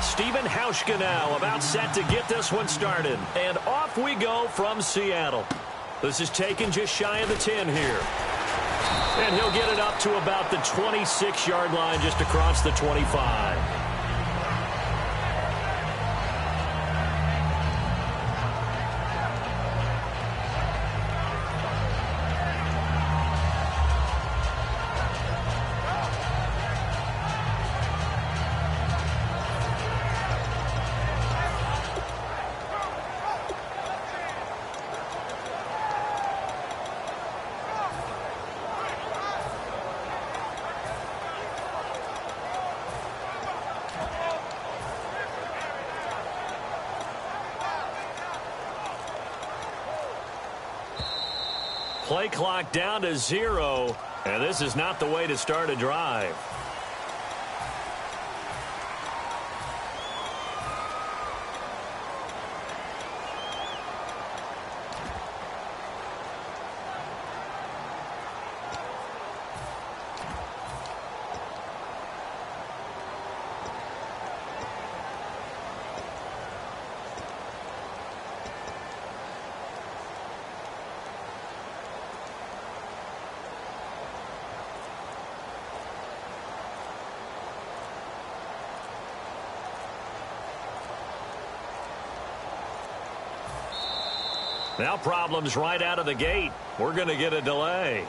Steven Hauschka now about set to get this one started. And off we go from Seattle. This is taken just shy of the 10 here. And he'll get it up to about the 26-yard line, just across the 25. Play clock down to 0, and this is not the way to start a drive. Now problems right out of the gate. We're going to get a delay.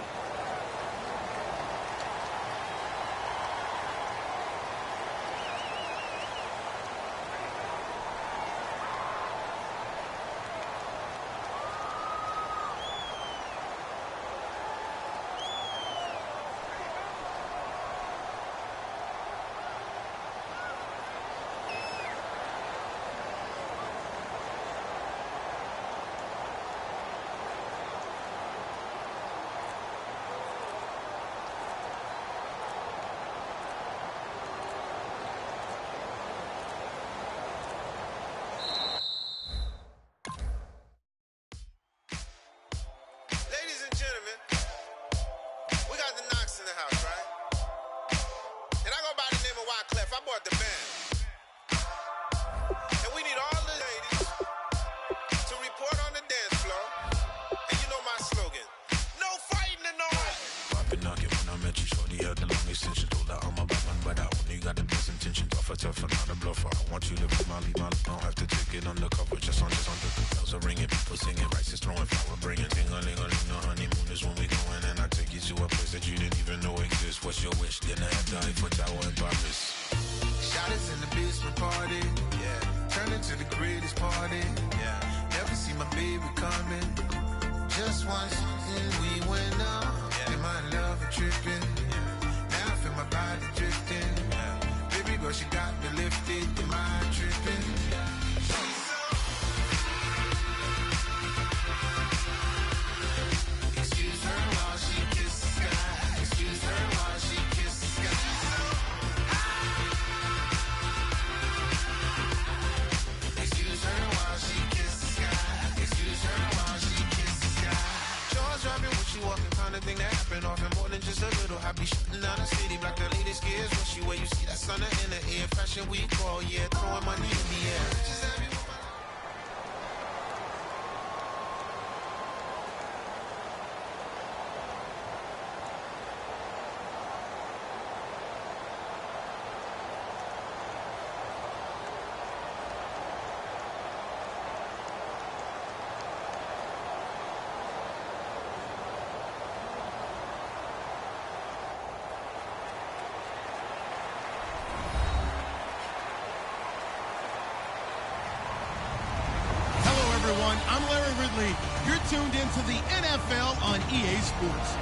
I'm Larry Ridley. You're tuned into the NFL on EA Sports.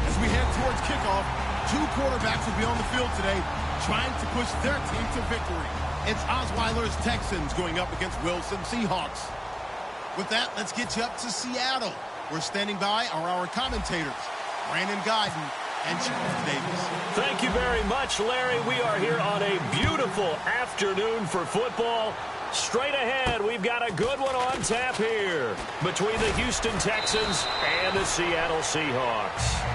As we head towards kickoff, two quarterbacks will be on the field today trying to push their team to victory. It's Osweiler's Texans going up against Wilson Seahawks. With that, let's get you up to Seattle. We're standing by are our commentators, Brandon Guyton and Charles Davis. Thank you very much, Larry. We are here on a beautiful afternoon for football. Straight ahead, we've got a good one on tap here between the Houston Texans and the Seattle Seahawks.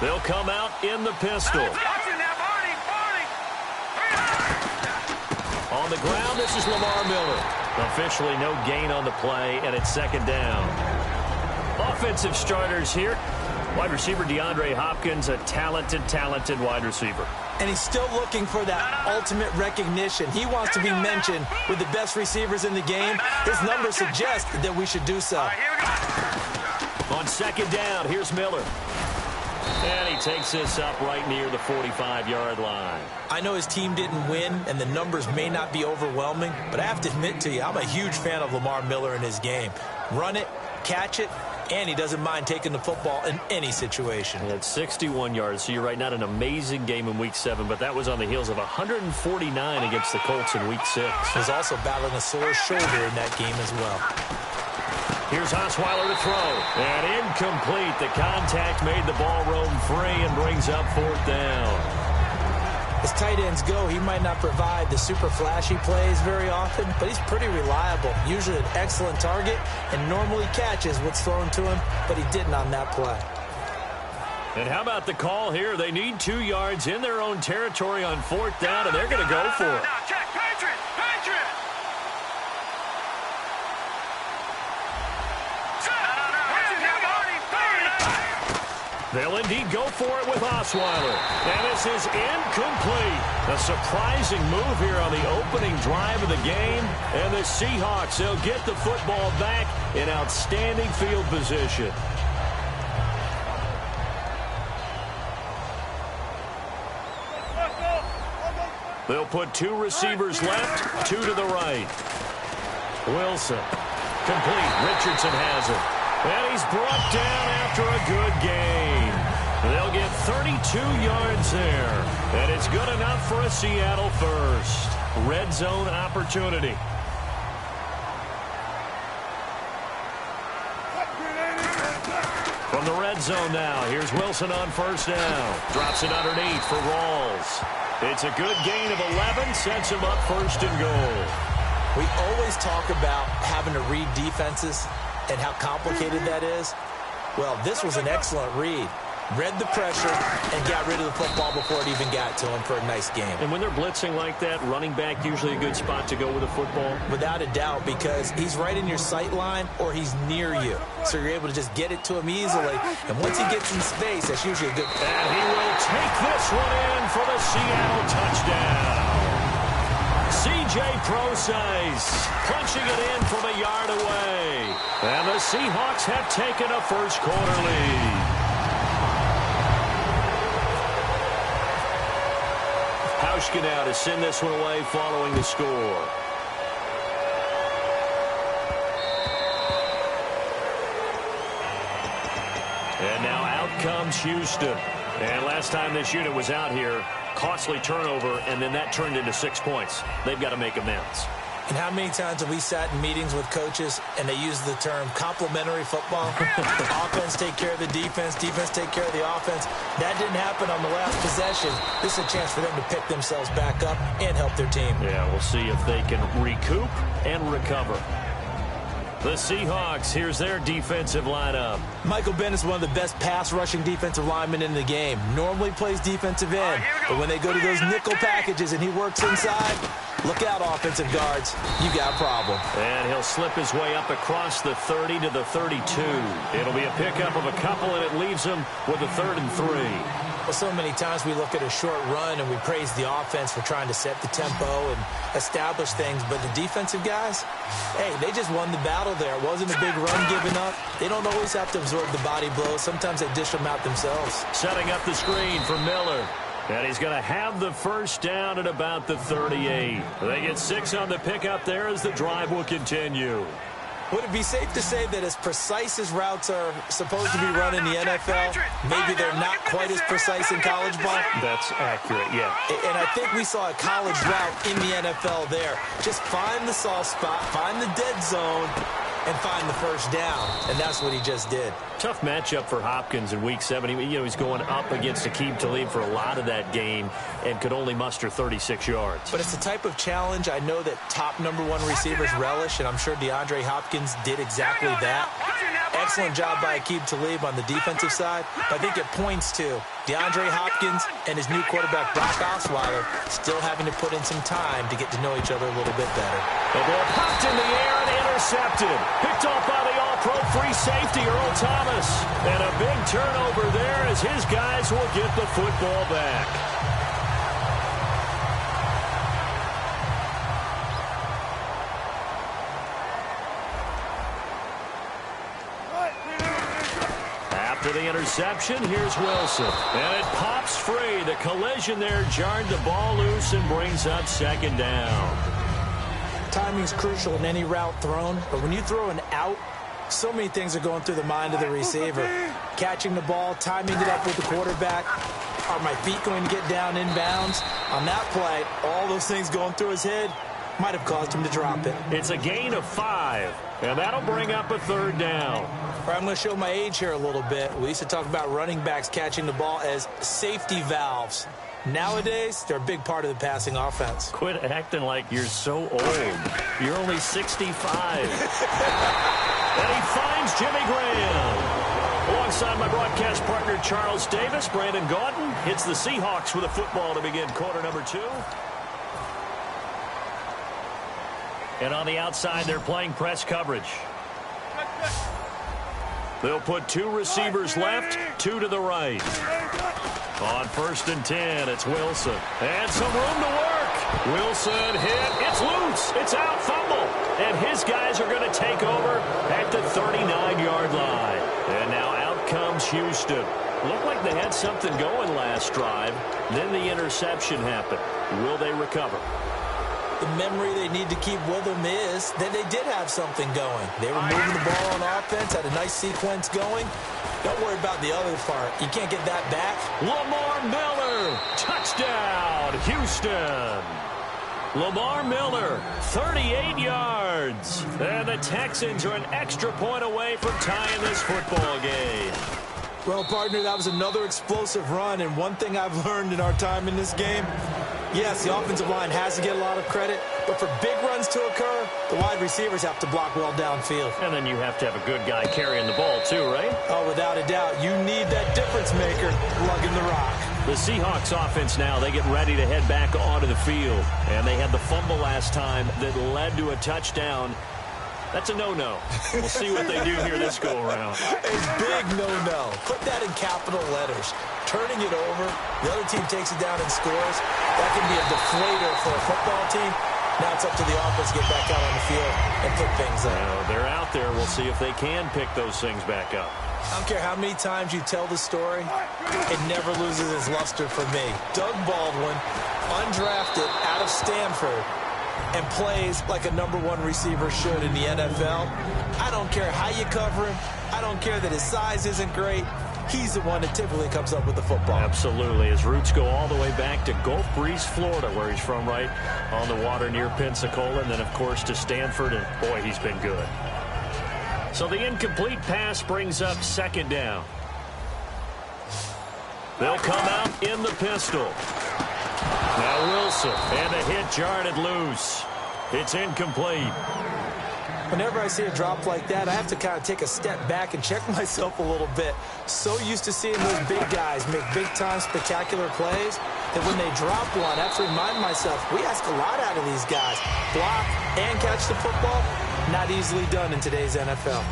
They'll come out in the pistol. On the ground, this is Lamar Miller. Officially no gain on the play, and it's second down. Offensive starters here. Wide receiver DeAndre Hopkins, a talented wide receiver. And he's still looking for that ultimate recognition. He wants to be mentioned with the best receivers in the game. His numbers suggest that we should do so. On second down, here's Miller. And he takes this up right near the 45-yard line. I know his team didn't win, and the numbers may not be overwhelming, but I have to admit to you, I'm a huge fan of Lamar Miller in his game. Run it, catch it, and he doesn't mind taking the football in any situation. He had 61 yards, so you're right, not an amazing game in Week 7, but that was on the heels of 149 against the Colts in Week 6. He was also battling a sore shoulder in that game as well. Here's Osweiler to throw. And incomplete. The contact made the ball roam free and brings up fourth down. As tight ends go, he might not provide the super flashy plays very often, but he's pretty reliable. Usually an excellent target and normally catches what's thrown to him, but he didn't on that play. And how about the call here? They need 2 yards in their own territory on fourth down, and they're going to go for it. Check, Patriot! They'll indeed go for it with Osweiler. And this is incomplete. A surprising move here on the opening drive of the game. And the Seahawks, they'll get the football back in outstanding field position. They'll put 2 receivers left, 2 to the right. Wilson, complete. Richardson has it. And he's brought down after a good game. They'll get 32 yards there. And it's good enough for a Seattle first. Red zone opportunity. From the red zone now, here's Wilson on first down. Drops it underneath for Rawls. It's a good gain of 11, sets him up first and goal. We always talk about having to read defenses and how complicated that is. Well, this was an excellent read. Read the pressure and got rid of the football before it even got to him for a nice game. And when they're blitzing like that, running back usually a good spot to go with a football? Without a doubt, because he's right in your sight line or he's near you. So you're able to just get it to him easily. And once he gets in space, that's usually a good... And he will take this one in for the Seattle touchdown. C.J. Procise punching it in from a yard away. And the Seahawks have taken a first quarter lead. Hauschka now to send this one away following the score. And now out comes Houston. And last time this unit was out here, costly turnover, and then that turned into 6 points. They've got to make amends. And how many times have we sat in meetings with coaches and they use the term complementary football? Offense take care of the defense, defense take care of the offense. That didn't happen on the last possession. This is a chance for them to pick themselves back up and help their team. Yeah, we'll see if they can recoup and recover. The Seahawks, here's their defensive lineup. Michael Bennett is one of the best pass-rushing defensive linemen in the game. Normally plays defensive end, but when they go to those nickel packages and he works inside, look out, offensive guards. You got a problem. And he'll slip his way up across the 30 to the 32. It'll be a pickup of a couple, and it leaves him with a 3rd and 3. Well, so many times we look at a short run and we praise the offense for trying to set the tempo and establish things, but the defensive guys, hey, they just won the battle there. It wasn't a big run given up. They don't always have to absorb the body blows. Sometimes they dish them out themselves. Setting up the screen for Miller. And he's going to have the first down at about the 38. They get 6 on the pickup there as the drive will continue. Would it be safe to say that as precise as routes are supposed to be run in the NFL, maybe they're not quite as precise in college ball? That's accurate, yeah. And I think we saw a college route in the NFL there. Just find the soft spot, find the dead zone, and find the first down. And that's what he just did. Tough matchup for Hopkins in Week 7. He's going up against Aqib Talib for a lot of that game and could only muster 36 yards. But it's the type of challenge I know that top #1 receivers relish, and I'm sure DeAndre Hopkins did exactly that. excellent job by Aqib Talib on the defensive side. But I think it points to DeAndre Hopkins and his new quarterback, Brock Osweiler, still having to put in some time to get to know each other a little bit better. The ball popped in the air and intercepted. Picked off by the all-pro free safety, Earl Thomas. And a big turnover there as his guys will get the football back. After the interception, here's Wilson. And it pops free. The collision there jarred the ball loose and brings up second down. Timing's crucial in any route thrown, but when you throw an out, so many things are going through the mind of the receiver. Catching the ball, timing it up with the quarterback. Are my feet going to get down inbounds? On that play, all those things going through his head might have caused him to drop it. It's a gain of 5, and that'll bring up a third down. I'm going to show my age here a little bit. We used to talk about running backs catching the ball as safety valves. Nowadays, they're a big part of the passing offense. Quit acting like you're so old. You're only 65. And he finds Jimmy Graham. Alongside my broadcast partner, Charles Davis, Brandon Gaudin hits the Seahawks with a football to begin quarter number 2. And on the outside, they're playing press coverage. They'll put 2 receivers left, 2 to the right. On 1st and 10, it's Wilson. And some room to work. Wilson hit. It's loose. It's out. Fumble. And his guys are going to take over at the 39-yard line. And now out comes Houston. Looked like they had something going last drive. Then the interception happened. Will they recover? The memory they need to keep with them is that they did have something going. They were moving the ball on offense, had a nice sequence going. Don't worry about the other part. You can't get that back. Lamar Miller, touchdown, Houston. Lamar Miller, 38 yards. And the Texans are an extra point away from tying this football game. Well, partner, that was another explosive run, and one thing I've learned in our time in this game, yes, the offensive line has to get a lot of credit, but for big runs to occur, the wide receivers have to block well downfield. And then you have to have a good guy carrying the ball too, right? Oh, without a doubt. You need that difference maker lugging the rock. The Seahawks offense now, they get ready to head back onto the field. And they had the fumble last time that led to a touchdown. That's a no-no. We'll see what they do here this go-around. A big no-no. Put that in capital letters. Turning it over, the other team takes it down and scores. That can be a deflator for a football team. Now it's up to the offense to get back out on the field and pick things up. They're out there. We'll see if they can pick those things back up. I don't care how many times you tell the story, it never loses its luster for me. Doug Baldwin, undrafted out of Stanford, and plays like a #1 receiver should in the NFL. I don't care how you cover him. I don't care that his size isn't great. He's the one that typically comes up with the football. Absolutely. His roots go all the way back to Gulf Breeze, Florida, where he's from, right on the water near Pensacola, and then, of course, to Stanford, and, boy, he's been good. So the incomplete pass brings up second down. They'll come out in the pistol. Now Wilson, and a hit jarred it loose. It's incomplete. Whenever I see a drop like that, I have to kind of take a step back and check myself a little bit. So used to seeing those big guys make big-time spectacular plays that when they drop one, I have to remind myself, we ask a lot out of these guys. Block and catch the football, not easily done in today's NFL.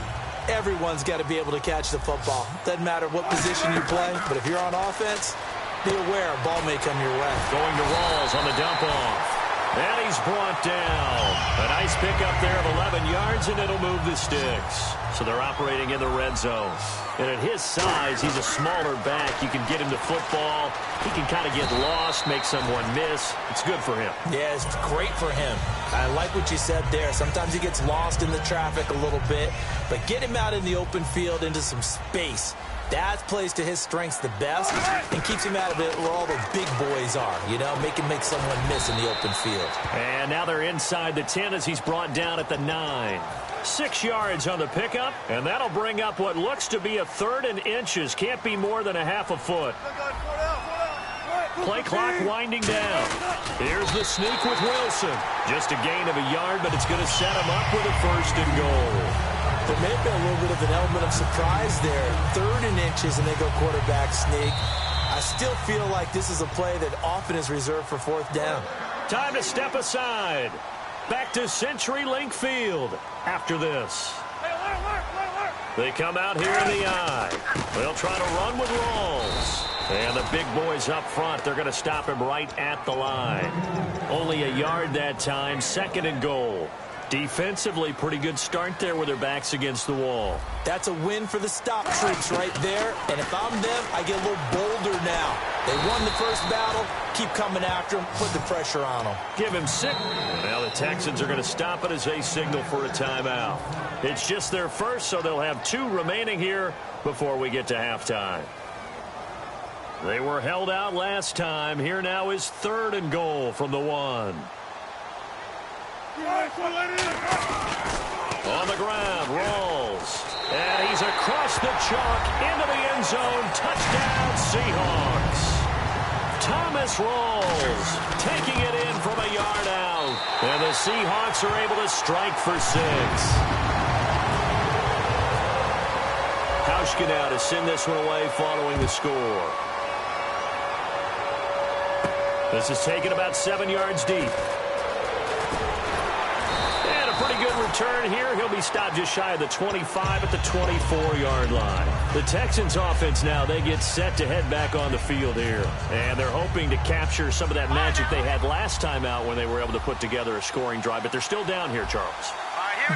Everyone's got to be able to catch the football. Doesn't matter what position you play, but if you're on offense, be aware a ball may come your way. Going to Rawls on the dump-off. And he's brought down. A nice pickup there of 11 yards, and it'll move the sticks. So they're operating in the red zone. And at his size, he's a smaller back. You can get him the football. He can kind of get lost, make someone miss. It's good for him. Yeah, it's great for him. I like what you said there. Sometimes he gets lost in the traffic a little bit. But get him out in the open field into some space. That plays to his strengths the best and keeps him out of it where all the big boys are, you know, make someone miss in the open field. And now they're inside the 10 as he's brought down at the 9. 6 yards on the pickup, and that'll bring up what looks to be a 3rd and inches. Can't be more than a half a foot. Play clock winding down. Here's the sneak with Wilson. Just a gain of a yard, but it's going to set him up with a 1st and goal. There may A little bit of an element of surprise there. 3rd and inches, and they go quarterback sneak. I still feel like this is a play that often is reserved for 4th down. Time to step aside. Back to CenturyLink Field after this. They come out here in the I. They'll try to run with Rawls. And the big boys up front, they're going to stop him right at the line. Only a yard that time, 2nd and goal. Defensively, pretty good start there with their backs against the wall. That's a win for the stop troops right there. And if I'm them, I get a little bolder now. They won the first battle. Keep coming after them. Put the pressure on them. Give him 6. Now the Texans are going to stop it as they signal for a timeout. It's just their first, so they'll have 2 remaining here before we get to halftime. They were held out last time. Here now is 3rd and goal from the 1. On the ground, Rawls. And he's across the chalk into the end zone. Touchdown, Seahawks. Thomas Rawls taking it in from a yard out. And the Seahawks are able to strike for 6. Hauschka now to send this one away following the score. This is taken about 7 yards deep. Pretty good return here. He'll be stopped just shy of the 25 at the 24-yard line. The Texans offense now, they get set to head back on the field here. And they're hoping to capture some of that magic they had last time out when they were able to put together a scoring drive. But they're still down here, Charles.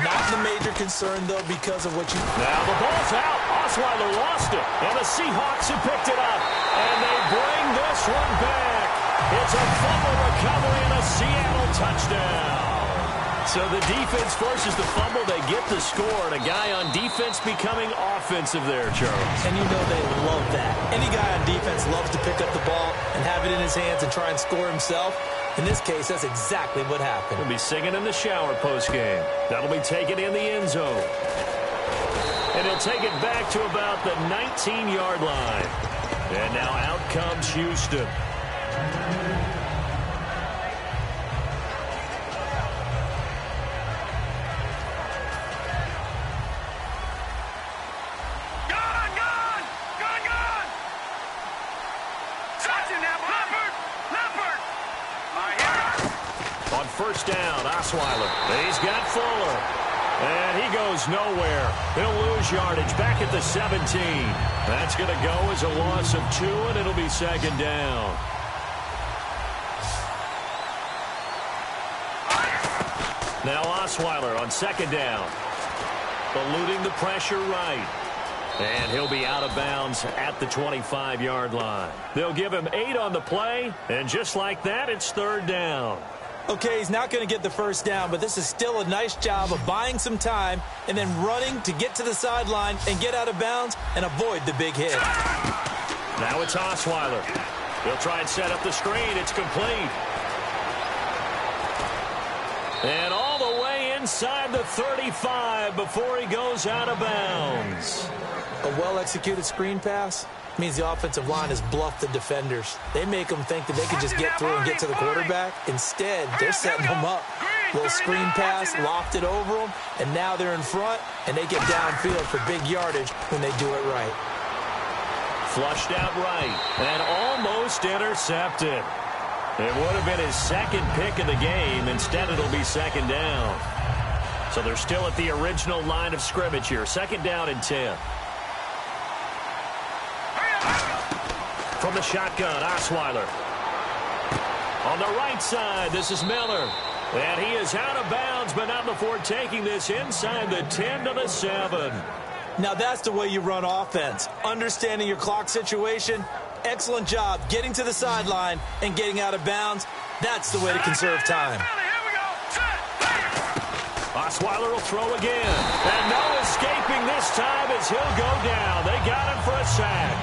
Not the major concern, though, because of what you... Now the ball's out. Osweiler lost it. And the Seahawks have picked it up. And they bring this one back. It's a fumble recovery and a Seattle touchdown. So the defense forces the fumble. They get the score. And a guy on defense becoming offensive there, Charles. And you know they love that. Any guy on defense loves to pick up the ball and have it in his hands and try and score himself. In this case, that's exactly what happened. He'll be singing in the shower postgame. That'll be taken in the end zone. And he'll take it back to about the 19-yard line. And now out comes Houston. First down, Osweiler. He's got Fuller. And he goes nowhere. He'll lose yardage back at the 17. That's going to go as a loss of 2, and it'll be 2nd down. Now Osweiler on 2nd down. Eluding the pressure right. And he'll be out of bounds at the 25-yard line. They'll give him 8 on the play, and just like that, it's 3rd down. Okay, he's not going to get the first down, but this is still a nice job of buying some time and then running to get to the sideline and get out of bounds and avoid the big hit. Now it's Osweiler. He'll try and set up the screen. It's complete. And all the way inside the 35 before he goes out of bounds. A well-executed screen pass means the offensive line has bluffed the defenders. They make them think that they can just get through and get to the quarterback. Instead, they're setting them up. Little screen pass, lofted over them, and now they're in front, and they get downfield for big yardage when they do it right. Flushed out right, and almost intercepted. It would have been his 2nd pick of the game. Instead, it'll be 2nd down. So they're still at the original line of scrimmage here. 2nd down and 10. From the shotgun, Osweiler. On the right side, this is Miller. And he is out of bounds, but not before taking this inside the 10 to the 7. Now that's the way you run offense. Understanding your clock situation. Excellent job getting to the sideline and getting out of bounds. That's the way to conserve time. Osweiler will throw again. And no escaping this time as he'll go down. They got him for a sack.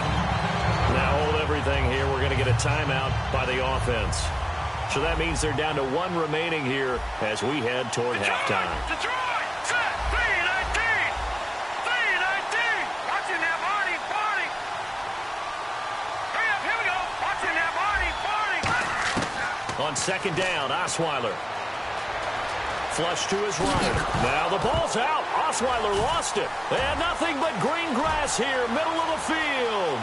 Now hold everything here. We're going to get a timeout by the offense. So that means they're down to 1 remaining here as we head toward halftime. Detroit, set, 3-19. 3-19. Watching that party. Hurry up, here we go. Watching that party. On 2nd down, Osweiler. Flush to his right. Now the ball's out. Osweiler lost it. And nothing but green grass here, middle of the field.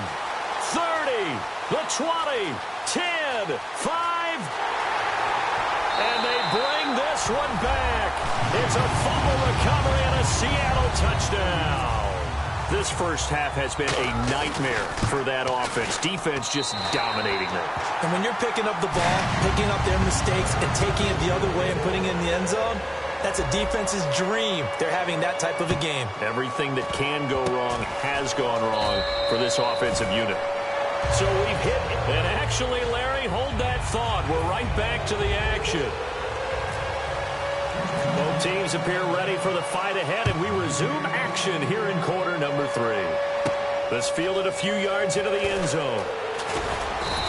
30, the 20, 10, 5. And they bring this one back. It's a fumble recovery and a Seattle touchdown. This first half has been a nightmare for that offense. Defense just dominating them. And when you're picking up the ball, picking up their mistakes, and taking it the other way and putting it in the end zone, that's a defense's dream. They're having that type of a game. Everything that can go wrong has gone wrong for this offensive unit. So we've hit it. And actually, Larry, hold that thought. We're right back to the action. Both teams appear ready for the fight ahead, and we resume action here in quarter number 3. This fielded a few yards into the end zone.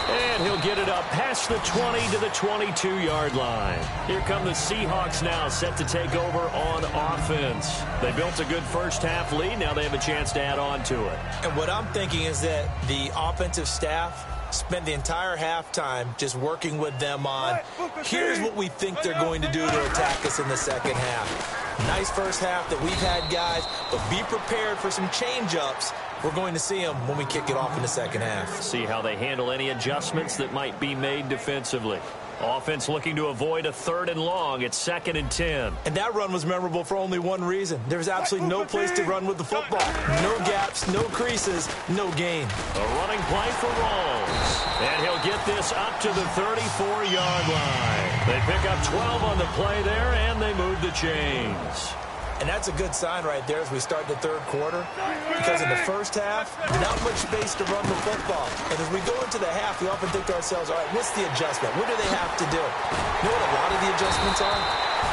And he'll get it up past the 20 to the 22-yard line. Here come the Seahawks now, set to take over on offense. They built a good first-half lead. Now they have a chance to add on to it. And what I'm thinking is that the offensive staff spent the entire halftime just working with them on, here's what we think they're going to do to attack us in the second half. Nice first half that we've had, guys, but be prepared for some change-ups. We're going to see them when we kick it off in the second half. See how they handle any adjustments that might be made defensively. Offense looking to avoid a 3rd and long. It's 2nd and 10. And that run was memorable for only one reason. There's absolutely no place to run with the football. No gaps, no creases, no gain. A running play for Rawls. And he'll get this up to the 34-yard line. They pick up 12 on the play there, and they move the chains. And that's a good sign right there as we start the third quarter, because in the first half, not much space to run the football. And as we go into the half, we often think to ourselves, all right, what's the adjustment? What do they have to do? You know what a lot of the adjustments are?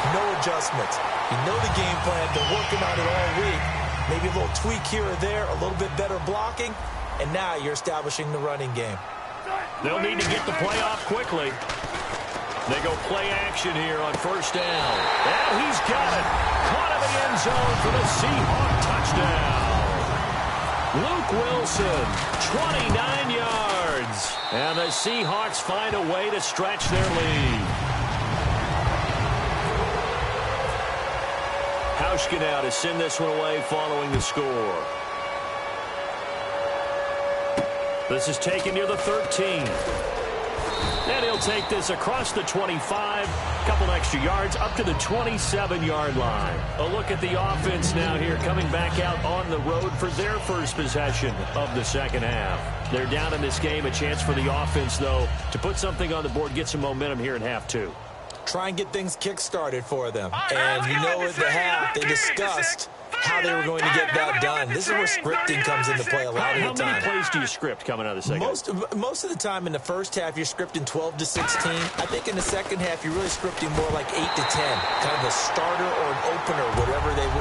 No adjustments. You know the game plan, been working on it all week. Maybe a little tweak here or there, a little bit better blocking, and now you're establishing the running game. They'll need to get the play off quickly. They go play action here on first down. And he's got it. Caught in the end zone for the Seahawk touchdown. Luke Wilson, 29 yards. And the Seahawks find a way to stretch their lead. Hauschka now to send this one away following the score. This is taken near the 13. And he'll take this across the 25, couple extra yards, up to the 27-yard line. A look at the offense now here, coming back out on the road for their first possession of the second half. They're down in this game, a chance for the offense, though, to put something on the board, get some momentum here in half 2. Try and get things kick-started for them. And you know at the half, they discussed how they were going to get that done. This is where scripting comes into play a lot of the time. How many plays do you script coming out of the second? Most of the time in the first half, you're scripting 12 to 16. I think in the second half, you're really scripting more like 8 to 10. Kind of a starter or an opener,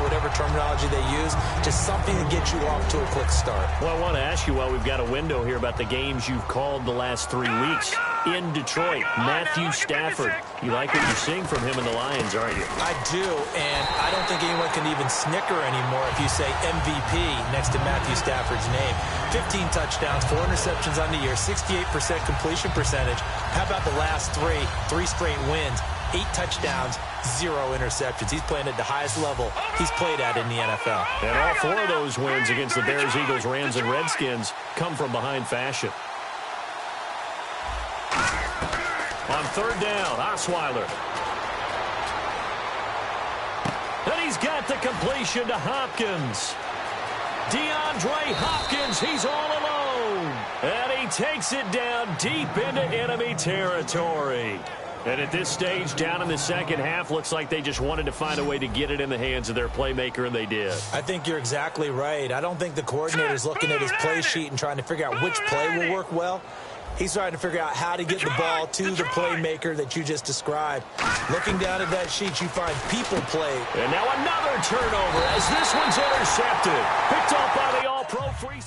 whatever terminology they use. Just something to get you off to a quick start. Well, I want to ask you, while we've got a window here, about the games you've called the last 3 weeks. In Detroit, Matthew Stafford. You like what you're seeing from him in the Lions, aren't you? I do, and I don't think anyone can even snicker anymore if you say MVP next to Matthew Stafford's name. 15 touchdowns, 4 interceptions on the year, 68% completion percentage. How about the last 3 straight wins, 8 touchdowns, 0 interceptions. He's playing at the highest level he's played at in the NFL. And all 4 of those wins against the Bears, Eagles, Rams, and Redskins come from behind fashion. On third down, Osweiler. And he's got the completion to Hopkins. DeAndre Hopkins, he's all alone. And he takes it down deep into enemy territory. And at this stage, down in the second half, looks like they just wanted to find a way to get it in the hands of their playmaker, and they did. I think you're exactly right. I don't think the coordinator's looking at his play sheet and trying to figure out which play will work well. He's trying to figure out how to get the ball to the playmaker that you just described. Looking down at that sheet, you find people play. And now another turnover as this one's intercepted. Picked off by the All-Pro free.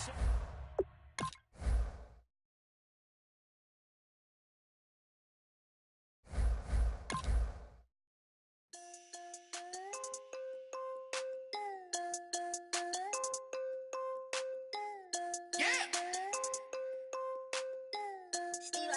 Steve,